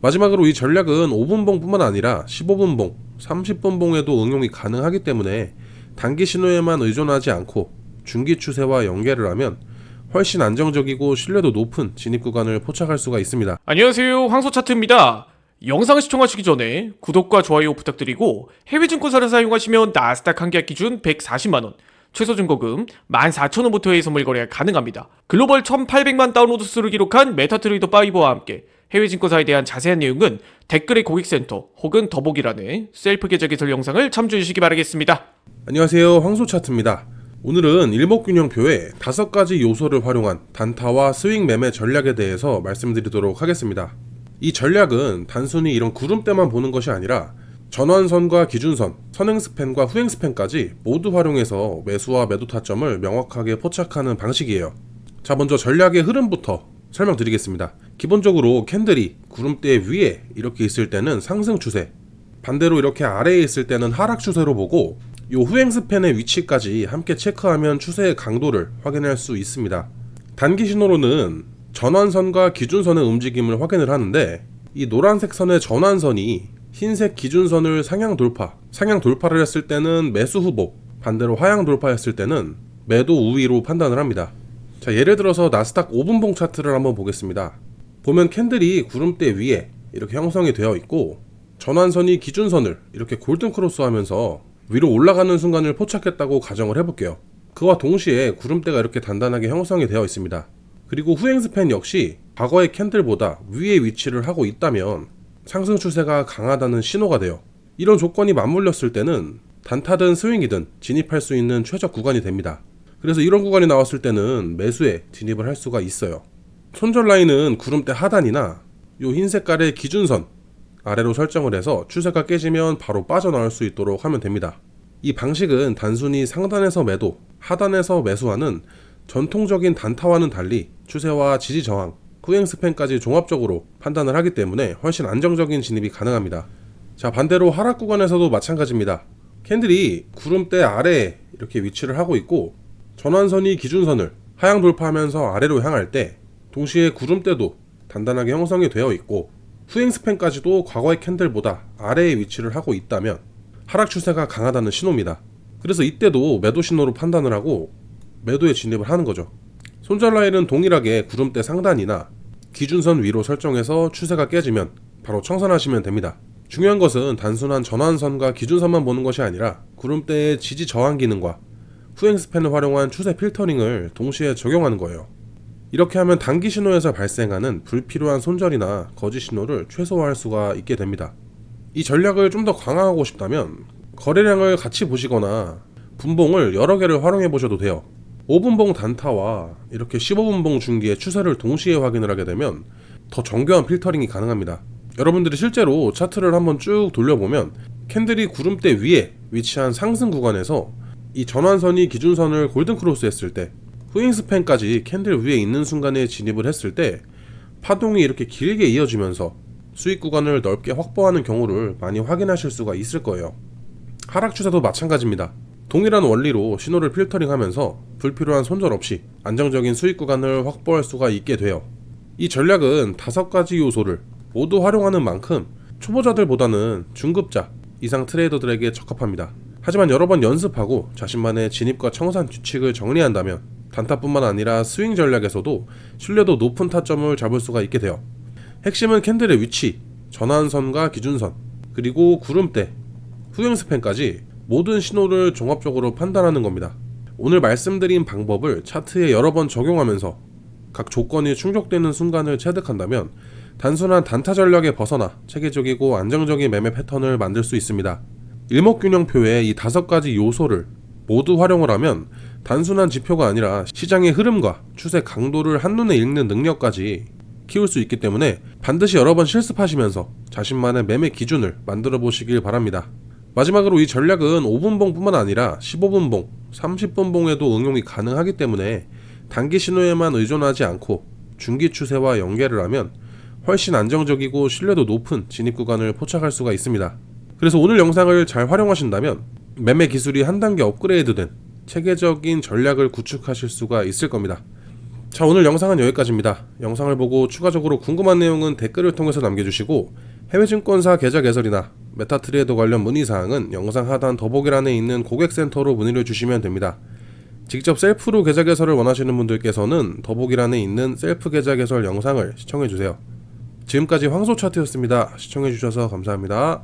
마지막으로 이 전략은 5분봉뿐만 아니라 15분봉, 30분봉에도 응용이 가능하기 때문에 단기 신호에만 의존하지 않고 중기 추세와 연계를 하면 훨씬 안정적이고 신뢰도 높은 진입 구간을 포착할 수가 있습니다. 안녕하세요, 황소차트입니다. 영상 시청하시기 전에 구독과 좋아요 부탁드리고 해외 증권사를 사용하시면 나스닥 한 계약 기준 140만원, 최소 증거금 14,000원부터의 선물 거래가 가능합니다. 글로벌 1,800만 다운로드 수를 기록한 메타트레이더 5와 함께 해외 증권사에 대한 자세한 내용은 댓글의 고객센터 혹은 더보기란에 셀프 계좌 개설 영상을 참조해 주시기 바라겠습니다. 안녕하세요, 황소차트입니다. 오늘은 일목균형표의 5가지 요소를 활용한 단타와 스윙 매매 전략에 대해서 말씀드리도록 하겠습니다. 이 전략은 단순히 이런 구름대만 보는 것이 아니라 전환선과 기준선, 선행스팬과 후행스팬까지 모두 활용해서 매수와 매도 타점을 명확하게 포착하는 방식이에요. 자, 먼저 전략의 흐름부터 설명드리겠습니다. 기본적으로 캔들이 구름대 위에 이렇게 있을 때는 상승 추세, 반대로 이렇게 아래에 있을 때는 하락 추세로 보고 이 후행스팬의 위치까지 함께 체크하면 추세의 강도를 확인할 수 있습니다. 단기 신호로는 전환선과 기준선의 움직임을 확인을 하는데 이 노란색 선의 전환선이 흰색 기준선을 상향 돌파를 했을 때는 매수 후보, 반대로 하향 돌파했을 때는 매도 우위로 판단을 합니다. 자, 예를 들어서 나스닥 5분봉 차트를 한번 보겠습니다. 보면 캔들이 구름대 위에 이렇게 형성이 되어 있고 전환선이 기준선을 이렇게 골든 크로스 하면서 위로 올라가는 순간을 포착했다고 가정을 해볼게요. 그와 동시에 구름대가 이렇게 단단하게 형성이 되어 있습니다. 그리고 후행스팬 역시 과거의 캔들보다 위에 위치를 하고 있다면 상승 추세가 강하다는 신호가 돼요. 이런 조건이 맞물렸을 때는 단타든 스윙이든 진입할 수 있는 최적 구간이 됩니다. 그래서 이런 구간이 나왔을 때는 매수에 진입을 할 수가 있어요. 손절 라인은 구름대 하단이나 요 흰 색깔의 기준선 아래로 설정을 해서 추세가 깨지면 바로 빠져나올 수 있도록 하면 됩니다. 이 방식은 단순히 상단에서 매도, 하단에서 매수하는 전통적인 단타와는 달리 추세와 지지 저항, 후행스팬까지 종합적으로 판단을 하기 때문에 훨씬 안정적인 진입이 가능합니다. 자, 반대로 하락 구간에서도 마찬가지입니다. 캔들이 구름대 아래에 이렇게 위치를 하고 있고 전환선이 기준선을 하향 돌파하면서 아래로 향할 때 동시에 구름대도 단단하게 형성이 되어 있고 후행스팬까지도 과거의 캔들보다 아래에 위치를 하고 있다면 하락 추세가 강하다는 신호입니다. 그래서 이때도 매도 신호로 판단을 하고 매도에 진입을 하는 거죠. 손절 라인은 동일하게 구름대 상단이나 기준선 위로 설정해서 추세가 깨지면 바로 청산하시면 됩니다. 중요한 것은 단순한 전환선과 기준선만 보는 것이 아니라 구름대의 지지 저항 기능과 후행스팬을 활용한 추세 필터링을 동시에 적용하는 거예요. 이렇게 하면 단기 신호에서 발생하는 불필요한 손절이나 거짓 신호를 최소화할 수가 있게 됩니다. 이 전략을 좀 더 강화하고 싶다면 거래량을 같이 보시거나 분봉을 여러 개를 활용해 보셔도 돼요. 5분봉 단타와 이렇게 15분봉 중기의 추세를 동시에 확인을 하게 되면 더 정교한 필터링이 가능합니다. 여러분들이 실제로 차트를 한번 쭉 돌려보면 캔들이 구름대 위에 위치한 상승 구간에서 이 전환선이 기준선을 골든 크로스 했을 때 후행스팬까지 캔들 위에 있는 순간에 진입을 했을 때 파동이 이렇게 길게 이어지면서 수익 구간을 넓게 확보하는 경우를 많이 확인하실 수가 있을 거예요. 하락 추세도 마찬가지입니다. 동일한 원리로 신호를 필터링하면서 불필요한 손절 없이 안정적인 수익 구간을 확보할 수가 있게 돼요. 이 전략은 5가지 요소를 모두 활용하는 만큼 초보자들보다는 중급자 이상 트레이더들에게 적합합니다. 하지만 여러 번 연습하고 자신만의 진입과 청산 규칙을 정리한다면 단타뿐만 아니라 스윙 전략에서도 신뢰도 높은 타점을 잡을 수가 있게 돼요. 핵심은 캔들의 위치, 전환선과 기준선, 그리고 구름대, 후행스팬까지 모든 신호를 종합적으로 판단하는 겁니다. 오늘 말씀드린 방법을 차트에 여러 번 적용하면서 각 조건이 충족되는 순간을 체득한다면 단순한 단타 전략에 벗어나 체계적이고 안정적인 매매 패턴을 만들 수 있습니다. 일목균형표의 이 5가지 요소를 모두 활용을 하면 단순한 지표가 아니라 시장의 흐름과 추세 강도를 한눈에 읽는 능력까지 키울 수 있기 때문에 반드시 여러 번 실습하시면서 자신만의 매매 기준을 만들어 보시길 바랍니다. 마지막으로 이 전략은 5분봉뿐만 아니라 15분봉, 30분봉에도 응용이 가능하기 때문에 단기 신호에만 의존하지 않고 중기 추세와 연계를 하면 훨씬 안정적이고 신뢰도 높은 진입 구간을 포착할 수가 있습니다. 그래서 오늘 영상을 잘 활용하신다면 매매 기술이 한 단계 업그레이드된 체계적인 전략을 구축하실 수가 있을 겁니다. 자, 오늘 영상은 여기까지입니다. 영상을 보고 추가적으로 궁금한 내용은 댓글을 통해서 남겨주시고 해외증권사 계좌 개설이나 메타트레이더 관련 문의사항은 영상 하단 더보기란에 있는 고객센터로 문의를 주시면 됩니다. 직접 셀프로 계좌 개설을 원하시는 분들께서는 더보기란에 있는 셀프 계좌 개설 영상을 시청해주세요. 지금까지 황소차트였습니다. 시청해주셔서 감사합니다.